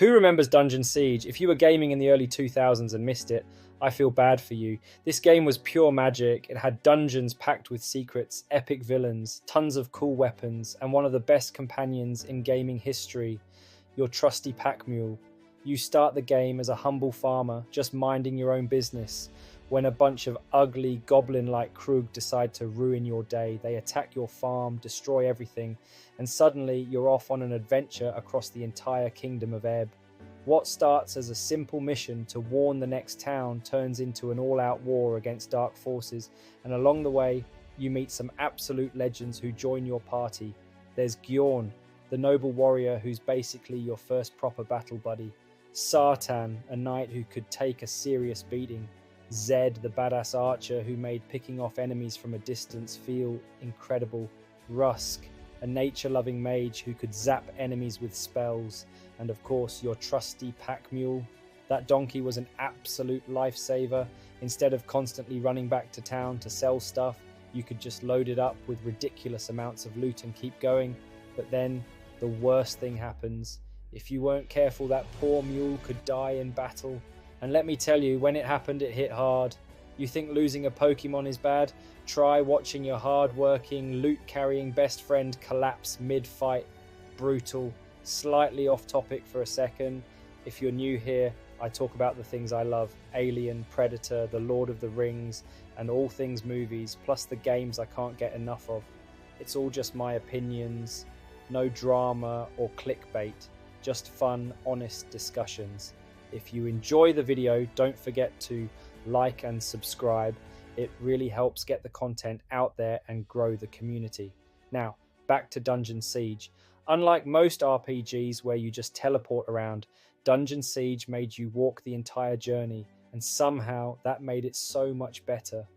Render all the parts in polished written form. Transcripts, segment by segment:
Who remembers Dungeon Siege? If you were gaming in the early 2000s and missed it, I feel bad for you. This game was pure magic. It had dungeons packed with secrets, epic villains, tons of cool weapons, and one of the best companions in gaming history, your trusty pack mule. You start the game as a humble farmer, just minding your own business, when a bunch of ugly, goblin-like Krug decide to ruin your day. They attack your farm, destroy everything, and suddenly you're off on an adventure across the entire kingdom of Ebb. What starts as a simple mission to warn the next town turns into an all-out war against dark forces, and along the way, you meet some absolute legends who join your party. There's Gjorn, the noble warrior who's basically your first proper battle buddy. Sartan, a knight who could take a serious beating. Zed, the badass archer who made picking off enemies from a distance feel incredible. Rusk, a nature-loving mage who could zap enemies with spells. And of course, your trusty pack mule. That donkey was an absolute lifesaver. Instead of constantly running back to town to sell stuff, you could just load it up with ridiculous amounts of loot and keep going. But then, the worst thing happens. If you weren't careful, that poor mule could die in battle. And let me tell you, when it happened, it hit hard. You think losing a Pokemon is bad? Try watching your hard-working, loot-carrying best friend collapse mid-fight. Brutal. Slightly off topic for a second. If you're new here, I talk about the things I love. Alien, Predator, The Lord of the Rings, and all things movies, plus the games I can't get enough of. It's all just my opinions. No drama or clickbait. Just fun, honest discussions. If you enjoy the video, don't forget to like and subscribe. It really helps get the content out there and grow the community. Now, back to Dungeon Siege. Unlike most RPGs where you just teleport around, Dungeon Siege made you walk the entire journey, and somehow that made it so much better.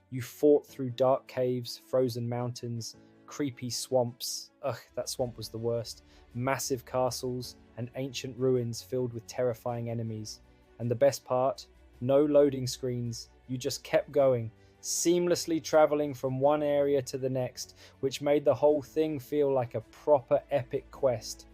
You fought through dark caves, frozen mountains, creepy swamps. Ugh, that swamp was the worst. Massive castles and ancient ruins filled with terrifying enemies. And the best part, no loading screens. You just kept going, seamlessly traveling from one area to the next, which made the whole thing feel like a proper epic quest.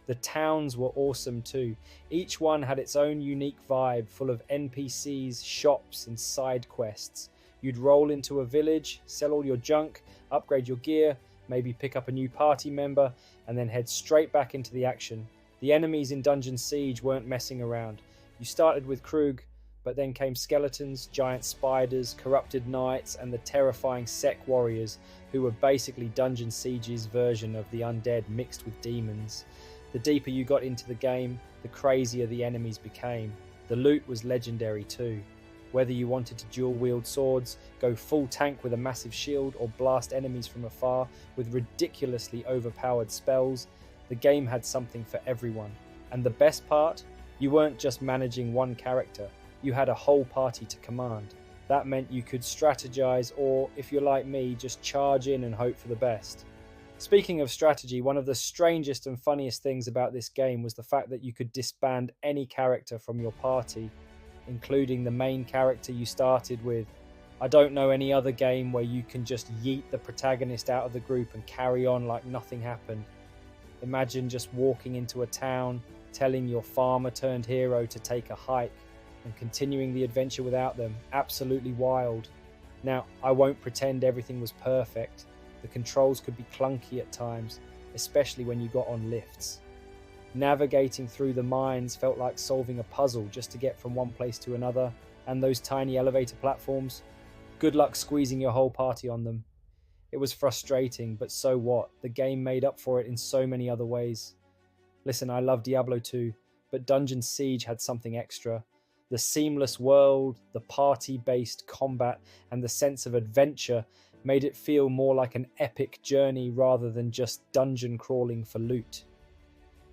The towns were awesome too. Each one had its own unique vibe, full of NPCs, shops, and side quests. You'd roll into a village, sell all your junk, upgrade your gear, maybe pick up a new party member, and then head straight back into the action. The enemies in Dungeon Siege weren't messing around. You started with Krug, but then came skeletons, giant spiders, corrupted knights, and the terrifying Sek warriors, who were basically Dungeon Siege's version of the undead mixed with demons. The deeper you got into the game, the crazier the enemies became. The loot was legendary too. Whether you wanted to dual-wield swords, go full tank with a massive shield, or blast enemies from afar with ridiculously overpowered spells, the game had something for everyone. And the best part? You weren't just managing one character. You had a whole party to command. That meant you could strategize, or, if you're like me, just charge in and hope for the best. Speaking of strategy, one of the strangest and funniest things about this game was the fact that you could disband any character from your party, including the main character you started with. I don't know any other game where you can just yeet the protagonist out of the group and carry on like nothing happened. Imagine just walking into a town, telling your farmer-turned-hero to take a hike, and continuing the adventure without them. Absolutely wild. Now, I won't pretend everything was perfect. The controls could be clunky at times, especially when you got on lifts. Navigating through the mines felt like solving a puzzle just to get from one place to another, and those tiny elevator platforms, good luck squeezing your whole party on them. It was frustrating, but so what? The game made up for it in so many other ways. Listen, I love Diablo 2, but Dungeon Siege had something extra. The seamless world, the party-based combat, and the sense of adventure made it feel more like an epic journey rather than just dungeon crawling for loot.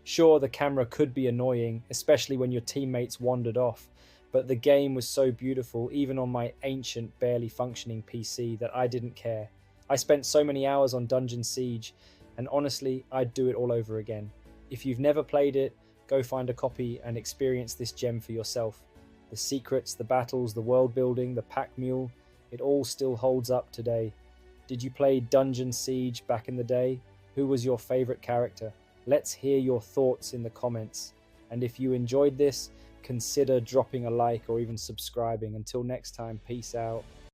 Sure, the camera could be annoying, especially when your teammates wandered off, but the game was so beautiful, even on my ancient, barely functioning PC, that I didn't care. I spent so many hours on Dungeon Siege, and honestly, I'd do it all over again. If you've never played it, go find a copy and experience this gem for yourself. The secrets, the battles, the world building, the pack mule, it all still holds up today. Did you play Dungeon Siege back in the day? Who was your favourite character? Let's hear your thoughts in the comments. And if you enjoyed this, consider dropping a like or even subscribing. Until next time, peace out.